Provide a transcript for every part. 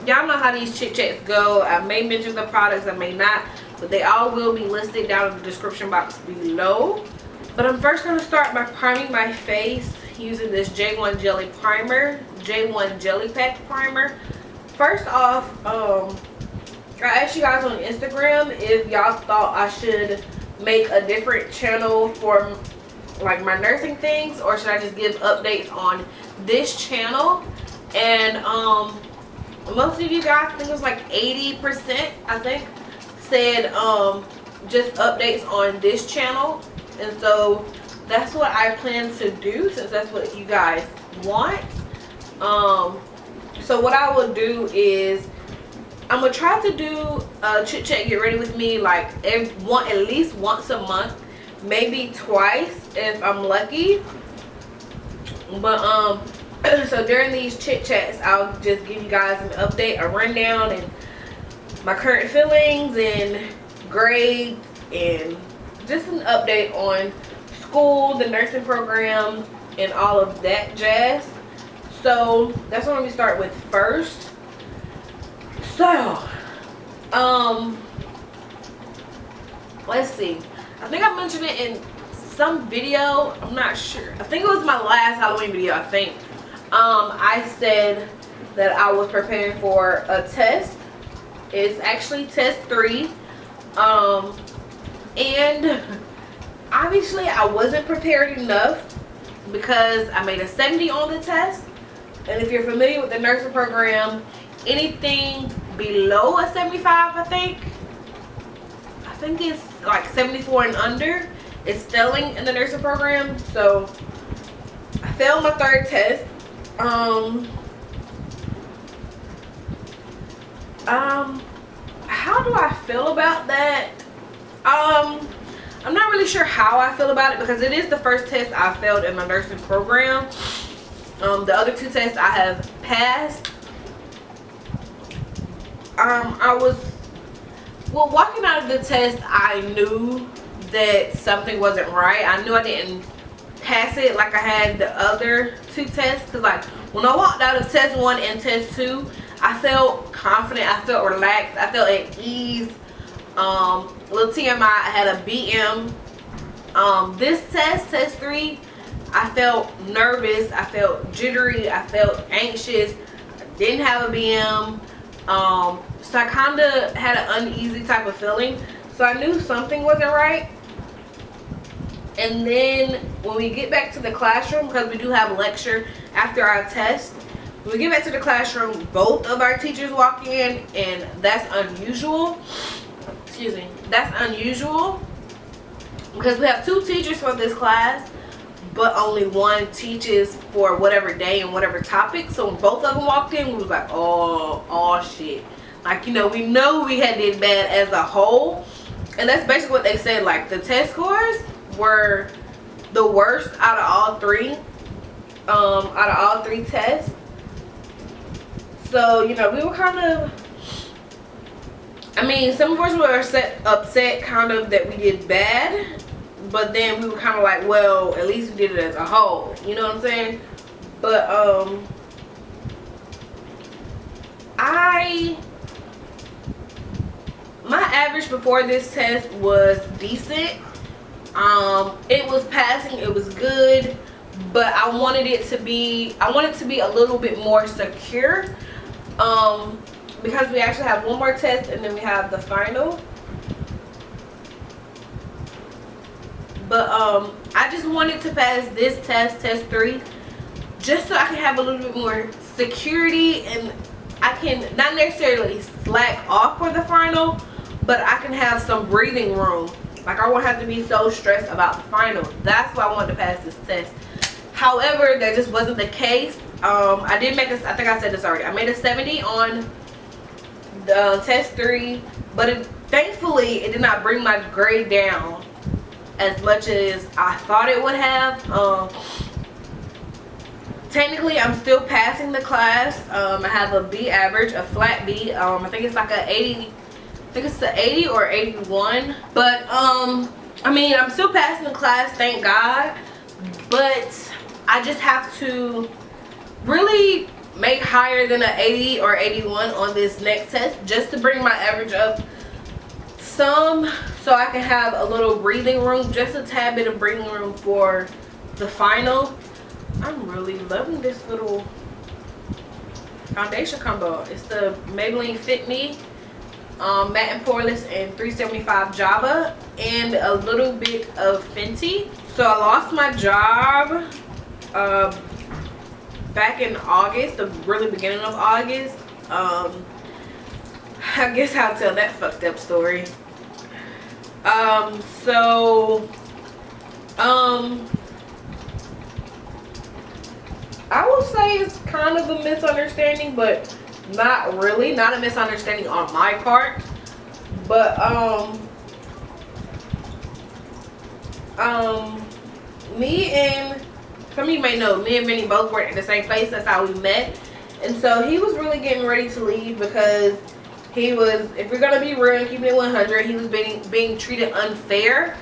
y'all know how these chit chats go. I may mention the products, I may not, but they all will be listed down in the description box below. But I'm first going to start by priming my face using this J1 Jelly Primer, J1 Jelly Pack Primer. First off, I asked you guys on Instagram if y'all thought I should make a different channel for like my nursing things, or should I just give updates on this channel. And most of you guys, I think it was like 80%, I think, said just updates on this channel. And so that's what I plan to do, since that's what you guys want. So what I will do is I'm gonna try to do a chit chat get ready with me like at least once a month, maybe twice if I'm lucky. But so during these chit chats, I'll just give you guys an update, a rundown, and my current feelings and grades, and just an update on school, the nursing program, and all of that jazz. So that's what I'm gonna start with first. So let's see, I think I mentioned it in some video, I'm not sure, I think it was my last Halloween video. I think I said that I was preparing for a test. It's actually test 3, and obviously I wasn't prepared enough because I made a 70 on the test. And if you're familiar with the nursing program, anything below a 75, I think it's like 74 and under, is failing in the nursing program. So I failed my 3rd test. How do I feel about that? I'm not really sure how I feel about it, because it is the first test I failed in my nursing program. The other 2 tests I have passed. Walking out of the test, I knew that something wasn't right. I knew I didn't pass it like I had the other 2 tests, because like when I walked out of test 1 and test 2, I felt confident, I felt relaxed, I felt at ease. Little TMI, I had a BM. This test 3, I felt nervous, I felt jittery, I felt anxious, I didn't have a BM. So I kind of had an uneasy type of feeling, so I knew something wasn't right. And then when we get back to the classroom, because we do have a lecture after our test, when we get back to the classroom, both of our teachers walk in, and that's unusual. Excuse me, that's unusual because we have 2 teachers for this class, but only 1 teaches for whatever day and whatever topic. So when both of them walked in, we was like, oh shit. Like, you know we had did bad as a whole. And that's basically what they said. Like, the test scores were the worst out of all 3. Out of all 3 tests. So, you know, we were kind of, I mean, some of us were upset kind of that we did bad. But then we were kind of like, well, at least we did it as a whole. You know what I'm saying? But, my average before this test was decent. It was passing, it was good, but I wanted it to be a little bit more secure, because we actually have 1 more test and then we have the final. But I just wanted to pass this test 3, just so I can have a little bit more security, and I can not necessarily slack off for the final, but I can have some breathing room. Like, I won't have to be so stressed about the final. That's why I wanted to pass this test. However, that just wasn't the case. I did make I think I said this already. I made a 70 on the test 3, but thankfully it did not bring my grade down as much as I thought it would have. Technically, I'm still passing the class. I have a B average, a flat B. I think it's like a 80. I think it's the 80 or 81. But I mean, I'm still passing the class, thank God. But I just have to really make higher than an 80 or 81 on this next test, just to bring my average up some, so I can have a little breathing room, just a tad bit of breathing room for the final. I'm really loving this little foundation combo. It's the Maybelline Fit Me matte and poreless and 375 Java, and a little bit of Fenty. So I lost my job back in August, the really beginning of August. I guess I'll tell that fucked up story. I will say it's kind of a misunderstanding, but not really. Not a misunderstanding on my part, but me and some of you may know, me and Vinny both worked at the same place. That's how we met. And so he was really getting ready to leave because he was, if we're gonna be real and keeping it 100, he was being treated unfair.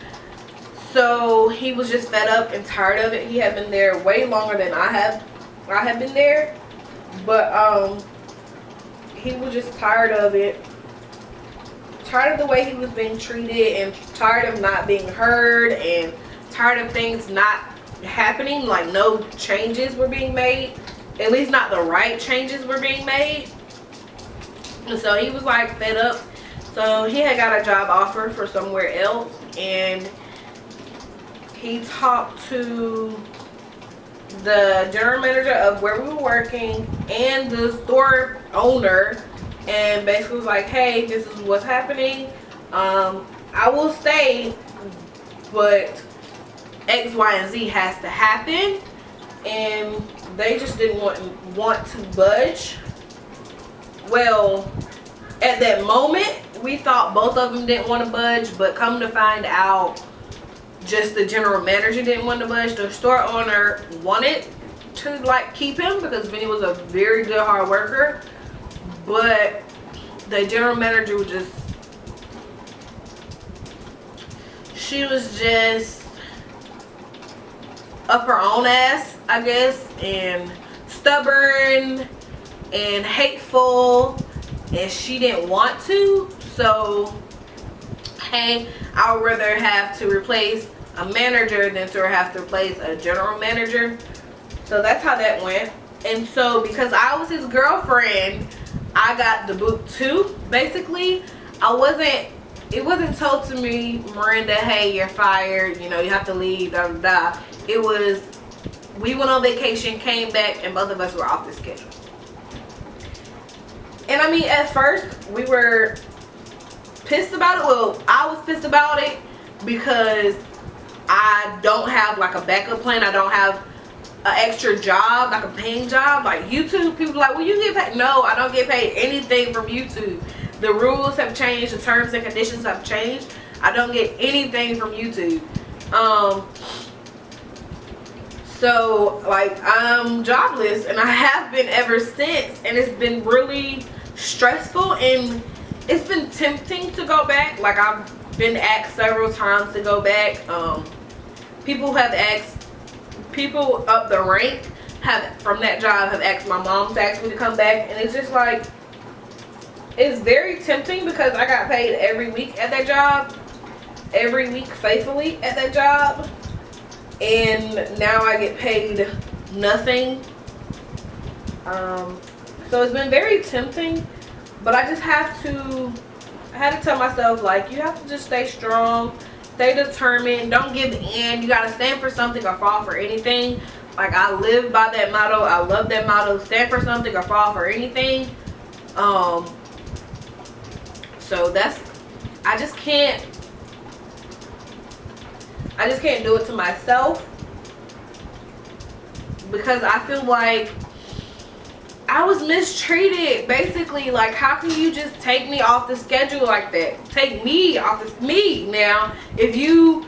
So he was just fed up and tired of it. He had been there way longer than I have been there, but he was just tired of it, tired of the way he was being treated, and tired of not being heard, and tired of things not happening, like no changes were being made, at least not the right changes were being made. And so he was like fed up. So he had got a job offer for somewhere else, and he talked to the general manager of where we were working and the store owner, and basically was like, hey, this is what's happening. I will stay, but X, Y, and Z has to happen. And they just didn't want to budge. Well, at that moment, we thought both of them didn't want to budge, but come to find out, just the general manager didn't want to budge. The store owner wanted to like keep him because Vinny was a very good hard worker, but the general manager was just, she was just up her own ass, I guess, and stubborn and hateful, and she didn't want to. So hey, I would rather have to replace a manager than to have to replace a general manager. So that's how that went. And so because I was his girlfriend, I got the boot too. Basically, it wasn't told to me, Miranda, hey, you're fired, you know, you have to leave, da da da. It was, we went on vacation, came back, and both of us were off the schedule. And I mean, at first we were pissed about it. Well, I was pissed about it because I don't have like a backup plan. I don't have an extra job, like a paying job. Like YouTube, people are like, well, you get paid. No, I don't get paid anything from YouTube. The rules have changed, the terms and conditions have changed. I don't get anything from YouTube. So like, I'm jobless, and I have been ever since, and it's been really stressful, and it's been tempting to go back. Like, I've been asked several times to go back. People up the rank from that job have asked my mom to ask me to come back, and it's just like, it's very tempting because I got paid every week at that job, every week faithfully at that job, and now I get paid nothing. So it's been very tempting, but I just had to tell myself, like, you have to just stay strong, stay determined, don't give in. You gotta stand for something or fall for anything. Like, I live by that motto. I love that motto. Stand for something or fall for anything. So that's, I just can't do it to myself, because I feel like I was mistreated, basically. Like, how can you just take me off the schedule like that? Take me off me. Now, if you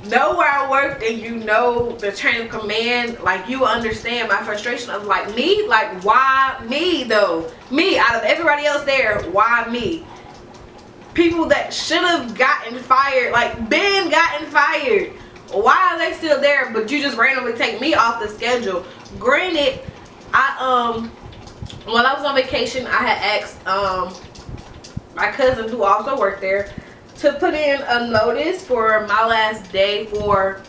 know where I worked and you know the chain of command, like, you understand my frustration of, like, me. Like, why me though? Me, out of everybody else there, why me? People that should have gotten fired, like, been gotten fired, why are they still there? But you just randomly take me off the schedule. Granted, while I was on vacation, I had asked my cousin, who also worked there, to put in a notice for my last day. For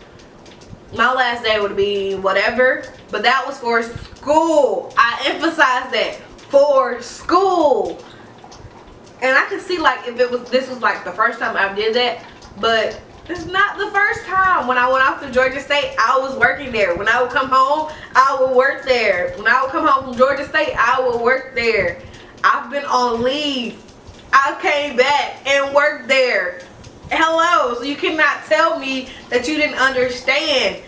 my last day would be whatever, but that was for school. I emphasize that, for school. And I can see, like, if this was like the first time I did that, but it's not the first time. When I went off to Georgia State, I was working there. When I would come home, I would work there. When I would come home from Georgia State, I would work there. I've been on leave. I came back and worked there. Hello. So you cannot tell me that you didn't understand.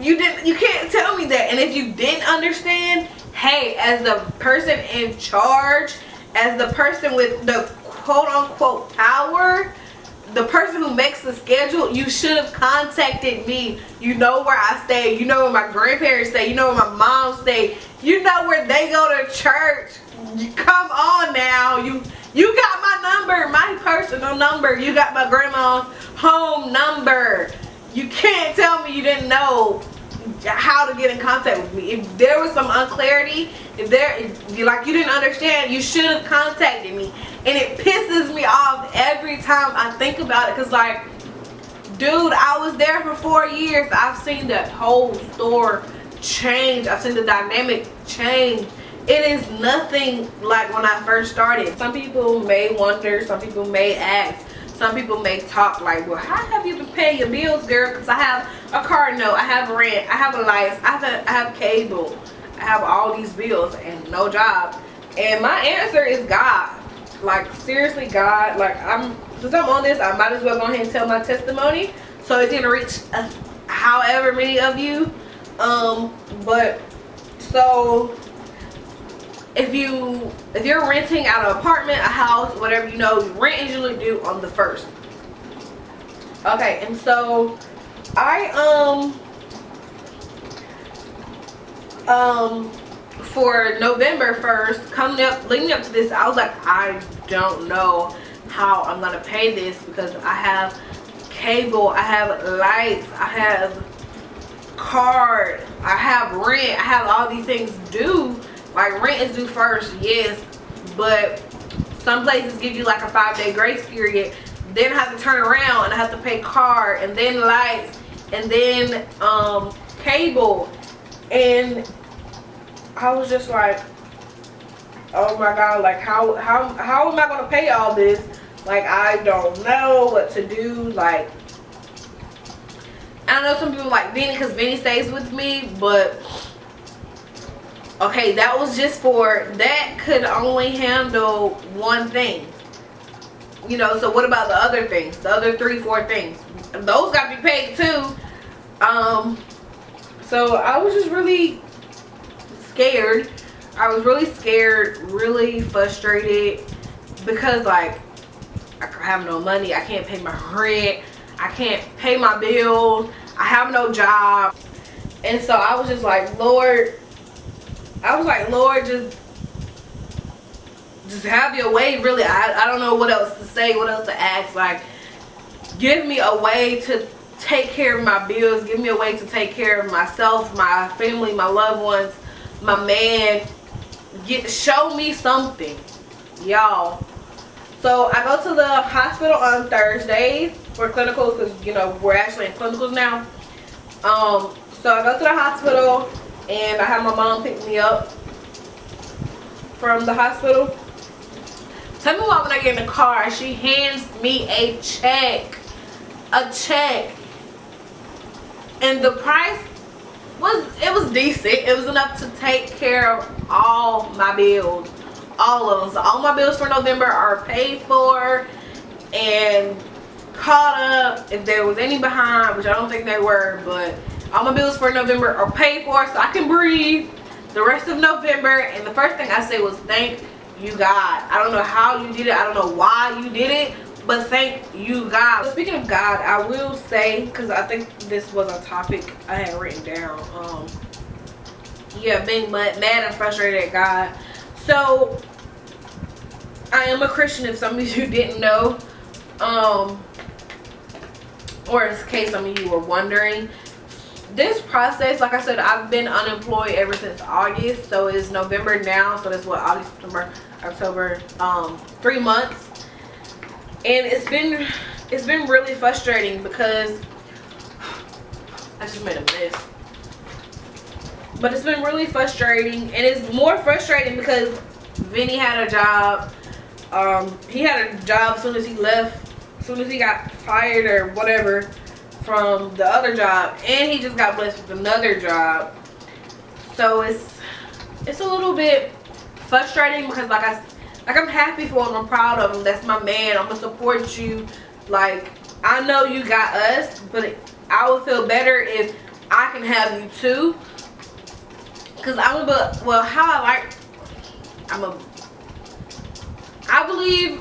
You can't tell me that. And if you didn't understand, hey, as the person in charge, as the person with the quote-unquote power, the person who makes the schedule, you should have contacted me. You know where I stay. You know where my grandparents stay. You know where my mom stay. You know where they go to church. Come on now. You got my number, my personal number. You got my grandma's home number. You can't tell me you didn't know how to get in contact with me. If there was some unclarity, if you didn't understand, you should have contacted me. And it pisses me off every time I think about it, because, like, dude, I was there for 4 years. I've seen that whole store change. I've seen the dynamic change. It is nothing like when I first started. Some people may wonder, some people may ask, some people may talk like, well, how have you been paying your bills, girl? Because I have a car note, I have rent, I have a lights, I have cable, I have all these bills and no job. And my answer is God. Like, seriously, God. Like, since I'm on this, I might as well go ahead and tell my testimony, so it can reach however many of you. But so if you're renting out an apartment, a house, whatever, you know, rent is usually due on the 1st. Okay, and so I for November 1st, leading up to this, I was like, I don't know how I'm gonna pay this, because I have cable, I have lights, I have card, I have rent, I have all these things due. Like, rent is due first, yes, but some places give you like a 5-day grace period. Then I have to turn around and I have to pay card, and then lights, and then cable. And I was just like, oh my God, like, how am I gonna pay all this? Like, I don't know what to do. Like, I know some people like Vinny, because Vinny stays with me, but okay, that was just that could only handle one thing. You know, so what about the other things? The other 3-4 things? Those got to be paid too. So I was just really scared. I was really scared, really frustrated, because, like, I have no money. I can't pay my rent. I can't pay my bills. I have no job. And so I was just like, Lord, just have your way, really. I don't know what else to say, what else to ask. Like, give me a way to take care of my bills. Give me a way to take care of myself, my family, my loved ones, my man. Show me something, y'all. So I go to the hospital on Thursdays for clinicals, because, you know, we're actually in clinicals now. So I go to the hospital, and I have my mom pick me up from the hospital. Tell me why when I get in the car, she hands me a check. And the price was decent. It was enough to take care of all my bills. All of them. So all my bills for November are paid for and caught up. If there was any behind, which I don't think they were, but all my bills for November are paid for, so I can breathe the rest of November. And the first thing I said was, thank you, God. I don't know how you did it. I don't know why you did it, but thank you, God. Speaking of God, I will say, because I think this was a topic I had written down. Yeah, being mad and frustrated at God. So I am a Christian, if some of you didn't know, or in case some of you were wondering. this process, like I said, I've been unemployed ever since August, so it's November now, so that's what, August, September, October, 3 months. And it's been really frustrating because I just made a mess. But it's been really frustrating, and it's more frustrating because Vinny had a job. He had a job as soon as he left, as soon as he got fired or whatever from the other job, and he just got blessed with another job. So it's a little bit frustrating because I'm happy for him. I'm proud of him. That's my man. I'm gonna support you. Like, I know you got us, but I would feel better if I can have you too. Cause I believe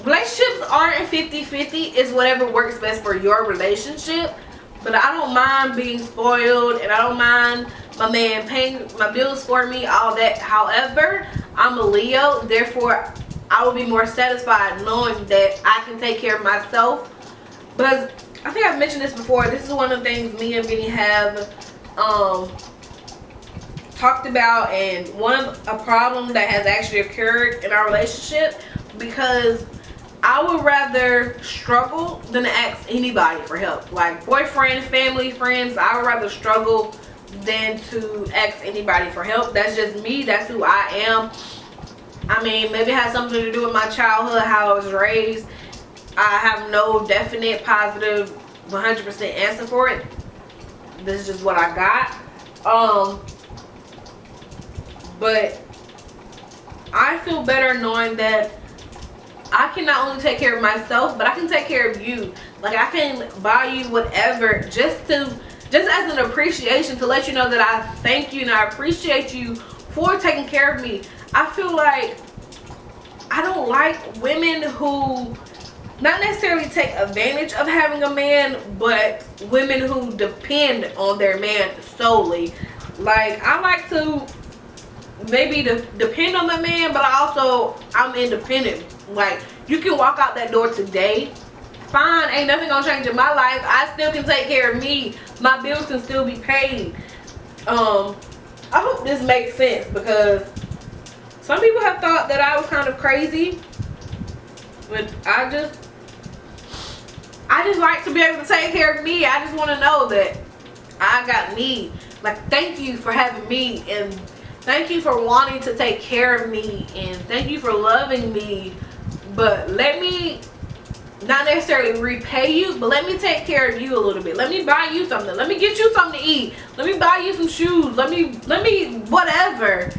relationships aren't 50-50. It's whatever works best for your relationship. But I don't mind being spoiled, and I don't mind my man paying my bills for me, all that. However, I'm a Leo, therefore I will be more satisfied knowing that I can take care of myself. Because I think I've mentioned this before. This is one of the things me and Vinny have talked about, and a problem that has actually occurred in our relationship, because I would rather struggle than to ask anybody for help. Like boyfriend, family, friends, I would rather struggle than to ask anybody for help. That's just me. That's who I am. I mean, maybe it has something to do with my childhood, how I was raised. I have no definite positive 100% answer for it. This is just what I got. But I feel better knowing that I can not only take care of myself, but I can take care of you. Like, I can buy you whatever just as an appreciation, to let you know that I thank you and I appreciate you for taking care of me. I feel like I don't like women who not necessarily take advantage of having a man, but women who depend on their man solely. Like, I like to maybe depend on my man, but I'm independent. Like, you can walk out that door today, fine, ain't nothing gonna change in my life. I still can take care of me. My bills can still be paid. I hope this makes sense, because some people have thought that I was kind of crazy, but I just like to be able to take care of me. I just want to know that I got me. Like, thank you for having me, and thank you for wanting to take care of me, and thank you for loving me. But let me not necessarily repay you, but let me take care of you a little bit. Let me buy you something. Let me get you something to eat. Let me buy you some shoes. Let me whatever.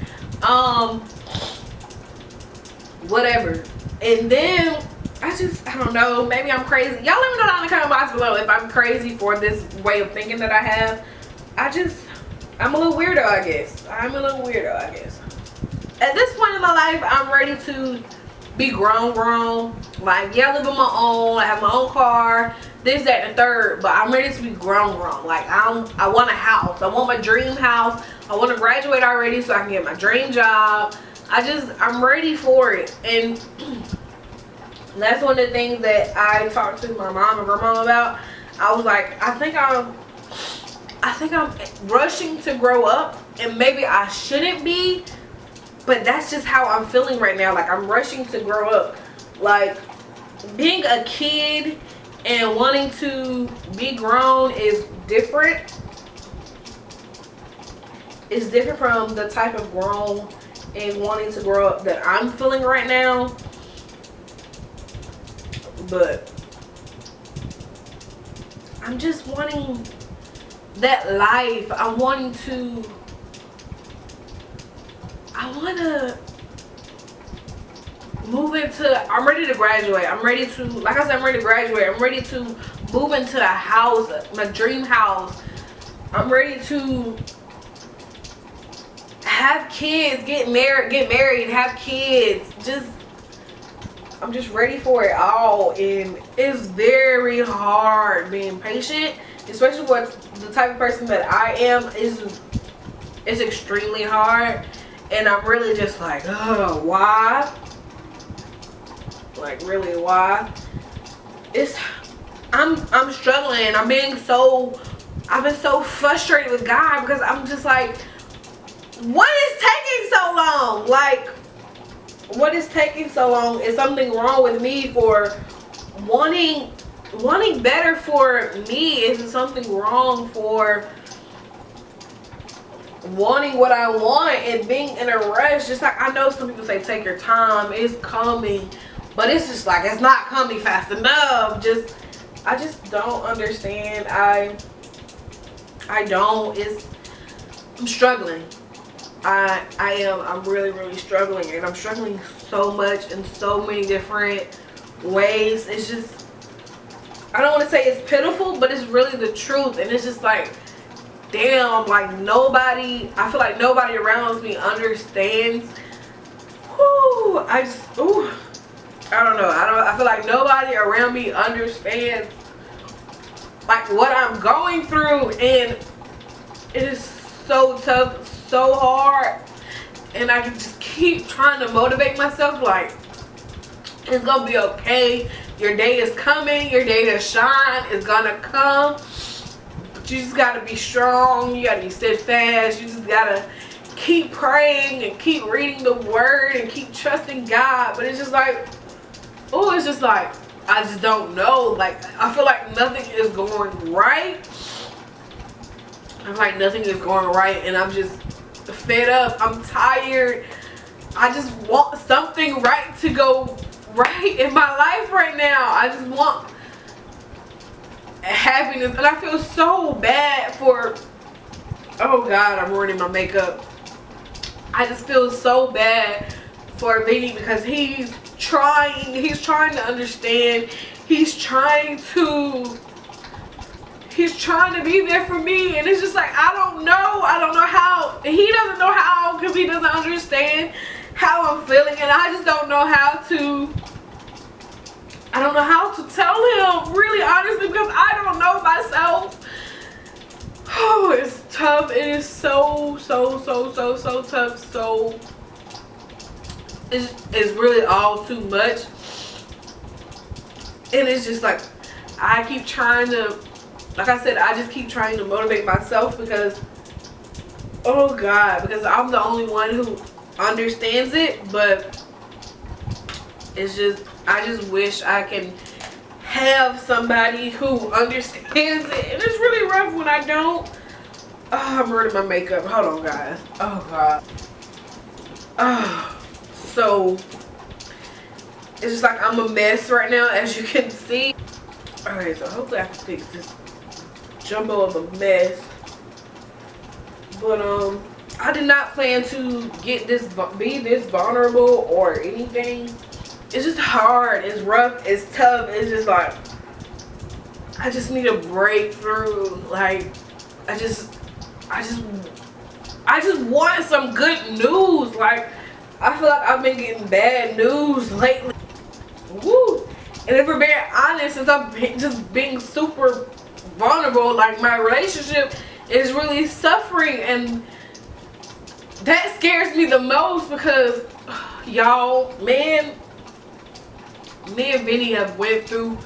Whatever. And then I don't know, maybe I'm crazy. Y'all let me know down in the comment box below if I'm crazy for this way of thinking that I have. I'm a little weirdo, I guess. I'm a little weirdo, I guess. At this point in my life, I'm ready to be grown. Like, yeah, I live on my own. I have my own car. This, that, and the third. But I'm ready to be grown. Like, I want a house. I want my dream house. I want to graduate already so I can get my dream job. I'm ready for it. And that's one of the things that I talked to my mom and grandma about. I was like, I think I'm rushing to grow up, and maybe I shouldn't be, but that's just how I'm feeling right now. Like, I'm rushing to grow up. Like, being a kid and wanting to be grown is different. It's different from the type of grown and wanting to grow up that I'm feeling right now. But I'm just wanting that life. I want to move into, I'm ready to graduate. I'm ready to, like I said, I'm ready to graduate. I'm ready to move into a house, my dream house. I'm ready to have kids, get married, have kids. I'm just ready for it all, and it's very hard being patient, especially for the type of person that I am. It's extremely hard, and I'm really just like, oh, why? Like, really, why? I'm struggling. I'm being so I've been so frustrated with God because I'm just like, what is taking so long? Like, what is taking so long? Is something wrong with me for wanting better for me? Is something wrong for wanting what I want and being in a rush? Just like, I know some people say take your time, it's coming, but it's just like, it's not coming fast enough. I just don't understand. I'm struggling. I'm really struggling, and I'm struggling so much in so many different ways. It's just, I don't want to say it's pitiful, but it's really the truth. And it's just like, damn, like I feel like nobody around me understands. Whoo, I don't know. I feel like nobody around me understands like what I'm going through, and it is so tough, so hard. And I can just keep trying to motivate myself like, it's gonna be okay. Your day is coming. Your day to shine is gonna come. But you just gotta be strong. You gotta be steadfast. You just gotta keep praying and keep reading the word and keep trusting God. But it's just like, oh, it's just like, I just don't know. Like, I feel like nothing is going right. I feel like nothing is going right, and I'm just fed up. I'm tired. I just want something right to go right in my life right now. I just want happiness, and I feel so bad for, oh God, I'm ruining my makeup. I just feel so bad for Vinny because he's trying to understand. He's trying to be there for me, and it's just like, I don't know how. He doesn't know how because he doesn't understand how I'm feeling, and I just don't know how to tell him, really honestly, because I don't know myself. Oh, it's tough. It is so tough. So it's really all too much, and it's just like, I keep trying to, like I said, I just keep trying to motivate myself because, oh God, because I'm the only one who understands it. But it's just, I just wish I can have somebody who understands it, and it's really rough when I don't. Oh, I'm ruining my makeup. Hold on, guys. Oh God. So it's just like, I'm a mess right now, as you can see. Alright, so hopefully I can fix this jumbo of a mess. But I did not plan to be this vulnerable or anything. It's just hard, it's rough, it's tough. It's just like, I just need a breakthrough. Like, I just want some good news. Like, I feel like I've been getting bad news lately. Woo! And if we're being honest, since I'm just being super vulnerable, like, my relationship is really suffering, and that scares me the most because, y'all, me and Vinny have went through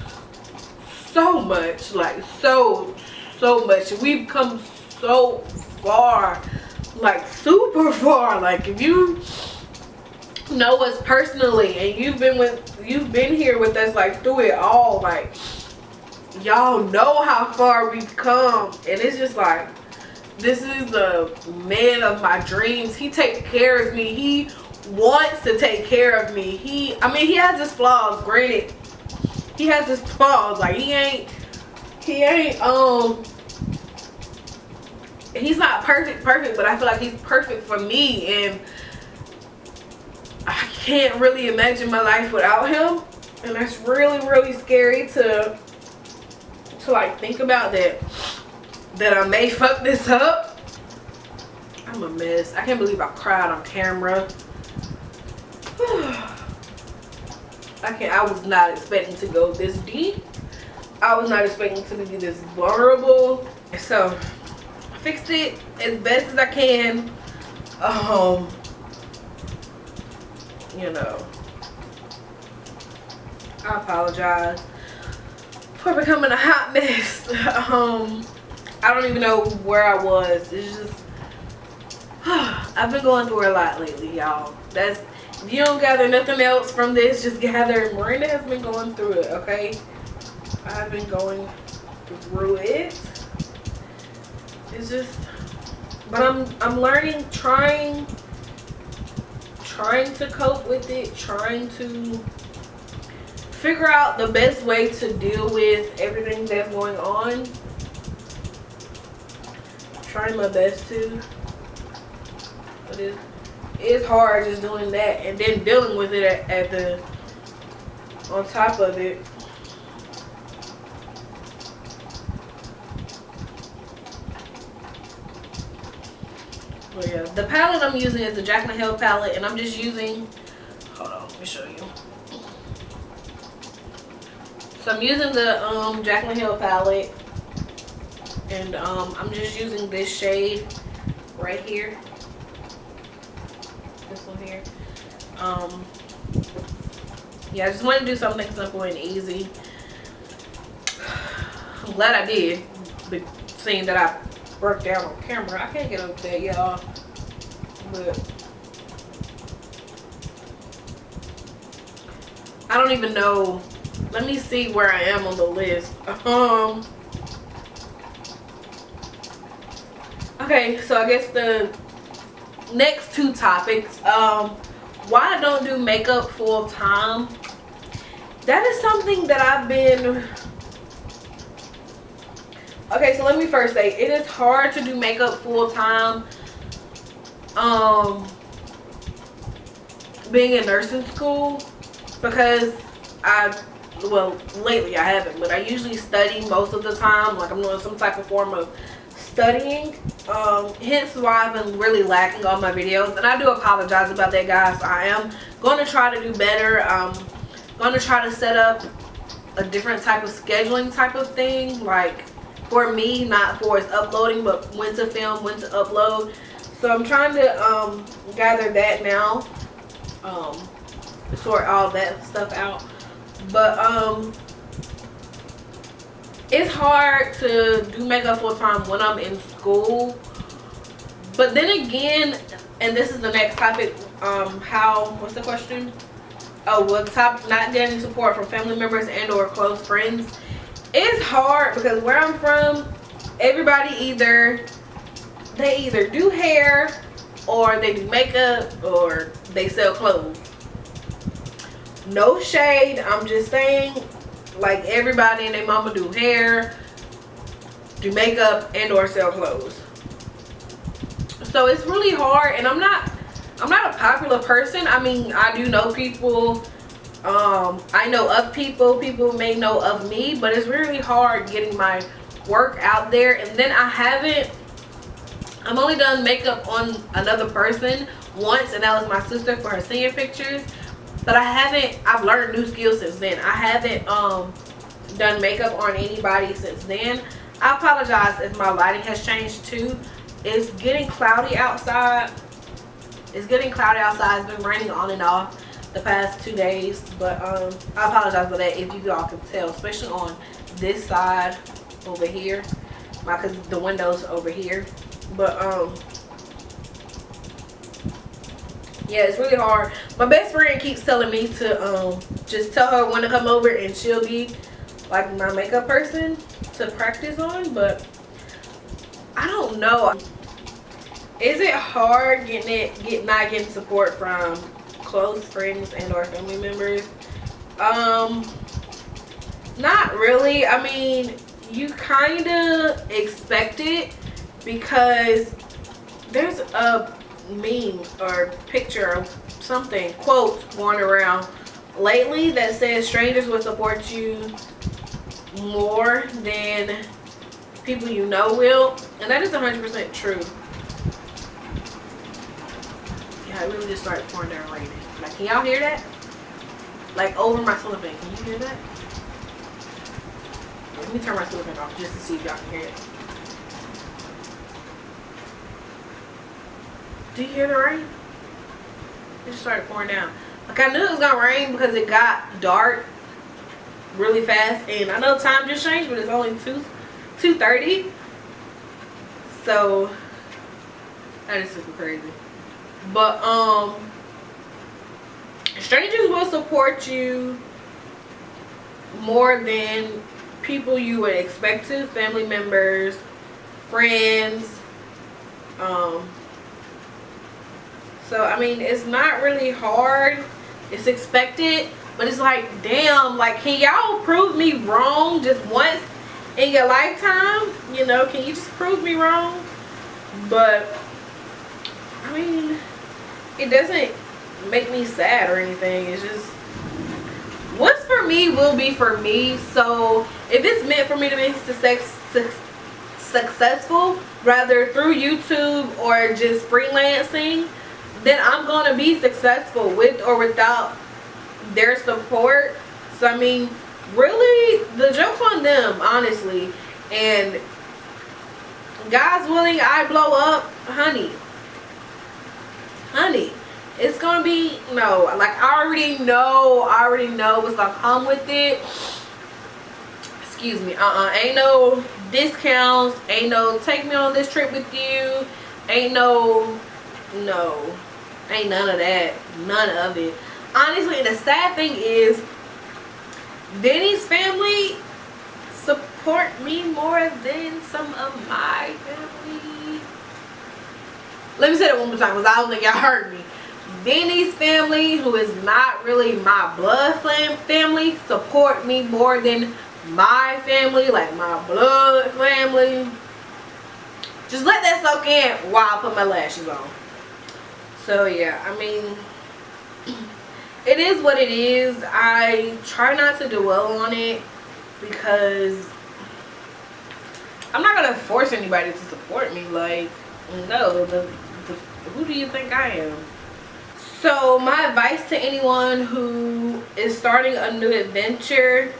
so much, like so much. We've come so far, like super far. Like, if you know us personally and you've been here with us, like, through it all, like, y'all know how far we've come. And it's just like, this is the man of my dreams. He takes care of me. He wants to take care of me. I mean, he has his flaws, granted. He has his flaws. Like, he's not perfect, but I feel like he's perfect for me, and I can't really imagine my life without him. And that's really scary to like think about, that I may fuck this up. I'm a mess. I can't believe I cried on camera. I was not expecting to go this deep. I was not expecting to be this vulnerable. So I fixed it as best as I can. You know, I apologize for becoming a hot mess. I don't even know where I was. It's just I've been going through a lot lately, y'all. That's, if you don't gather nothing else from this, just gather Miranda has been going through it, okay? I've been going through it. It's just, but I'm learning, trying to cope with it, trying to figure out the best way to deal with everything that's going on. Trying my best to, but it's hard just doing that and then dealing with it at the on top of it. But yeah, the palette I'm using is the Jack and Hill palette, and I'm just using, hold on, let me show you. So I'm using the Jack and Hill palette, and I'm just using this shade right here. This one here. Yeah, I just want to do something simple and easy. I'm glad I did, but seeing that I broke down on camera, I can't get up there, y'all. But I don't even know. Let me see where I am on the list. Okay, so I guess the next two topics, why I don't do makeup full time. That is something that I've been, okay, so let me first say, it is hard to do makeup full time, being in nursing school, because well, lately I haven't, but I usually study most of the time, like I'm doing some type of form of studying, hence why I've been really lacking on my videos, and I do apologize about that, guys. I am going to try to do better. Going to try to set up a different type of scheduling type of thing, like for me, not for its uploading, but when to film, when to upload. So I'm trying to gather that now, sort all that stuff out. But it's hard to do makeup full time when I'm in school. But then again, and this is the next topic, what's the question? Oh, well, top, not getting support from family members and or close friends. It's hard because where I'm from, everybody they either do hair, or they do makeup, or they sell clothes. No shade, I'm just saying, like, everybody and their mama do hair, do makeup, and or sell clothes. So it's really hard, and I'm not a popular person. I mean, I do know people, I know of people may know of me, but it's really hard getting my work out there. And then I've only done makeup on another person once, and that was my sister for her senior pictures. But I've learned new skills since then. I haven't done makeup on anybody since then. I apologize if my lighting has changed too. It's getting cloudy outside. It's getting cloudy outside. It's been raining on and off the past 2 days. But I apologize for that if you all can tell, especially on this side over here. Because the window's over here. But yeah, it's really hard. My best friend keeps telling me to just tell her when to come over and she'll be like my makeup person to practice on. But I don't know. Is it hard not getting support from close friends and or family members? Not really. I mean, you kind of expect it because there's a meme or picture or something, quote, going around lately that says strangers will support you more than people you know will, and that is 100% true. Yeah, I really just started pouring down raining. Like, can y'all hear that? Like, over my ceiling fan. Can you hear that? Let me turn my ceiling fan off just to see if y'all can hear it. Do you hear the rain? It just started pouring down. Like, I knew it was gonna rain because it got dark really fast, and I know time just changed, but it's only 2:30. So that is super crazy. But strangers will support you more than people you would expect to. Family members, friends. So I mean, it's not really hard. It's expected, but it's like, damn, like, can y'all prove me wrong just once in your lifetime? You know, can you just prove me wrong? But I mean, it doesn't make me sad or anything. It's just, what's for me will be for me. So if it's meant for me to be successful, rather through YouTube or just freelancing, then I'm gonna be successful with or without their support. So I mean, really, the joke's on them, honestly. And God's willing, I blow up, honey, it's gonna be, no, like, I already know what's gonna come with it. Excuse me. Ain't no discounts, ain't no take me on this trip with you, ain't no ain't none of that, none of it, honestly. And the sad thing is, Benny's family support me more than some of my family. Let me say that one more time, because I don't think y'all heard me. Benny's family, who is not really my blood family, support me more than my family, like my blood family. Just let that soak in while I put my lashes on. So yeah, I mean, it is what it is. I try not to dwell on it because I'm not gonna force anybody to support me. Like, no, who do you think I am? So my advice to anyone who is starting a new adventure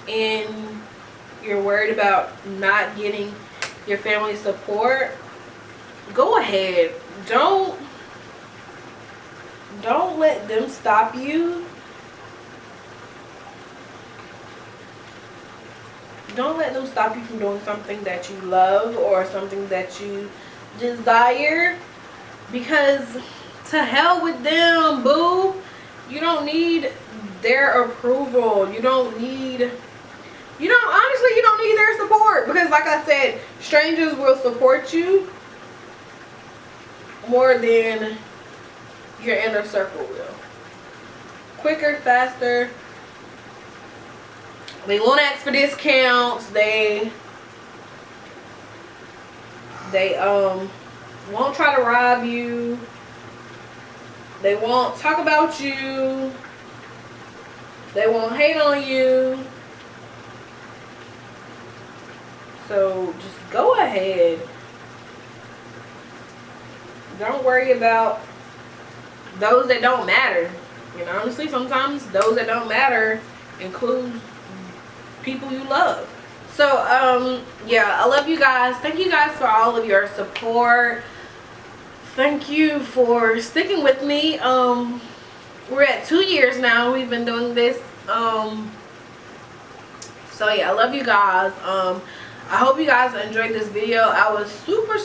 and you're worried about not getting your family support, go ahead. Don't let them stop you. Don't let them stop you from doing something that you love or something that you desire, because to hell with them, boo. You don't need their approval. Honestly, you don't need their support, because like I said, strangers will support you more than your inner circle will. Quicker, faster. They won't ask for discounts. They won't try to rob you. They won't talk about you. They won't hate on you. So just go ahead. Don't worry about those that don't matter. You know, honestly, sometimes those that don't matter includes people you love. So yeah, I love you guys. Thank you guys for all of your support. Thank you for sticking with me. We're at 2 years now we've been doing this. So yeah, I love you guys. I hope you guys enjoyed this video. I was super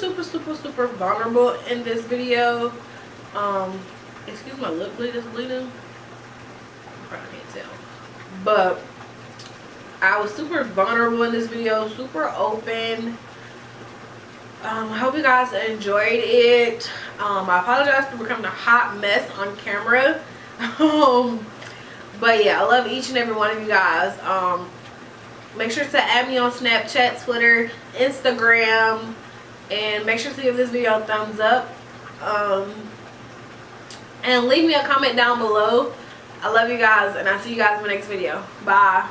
vulnerable in this video. Excuse my lip bleed is bleeding. You probably can't tell, but I was super vulnerable in this video, super open. I hope you guys enjoyed it. I apologize for becoming a hot mess on camera. But yeah, I love each and every one of you guys. Make sure to add me on Snapchat, Twitter, Instagram, and make sure to give this video a thumbs up. And leave me a comment down below. I love you guys, and I'll see you guys in the next video. Bye.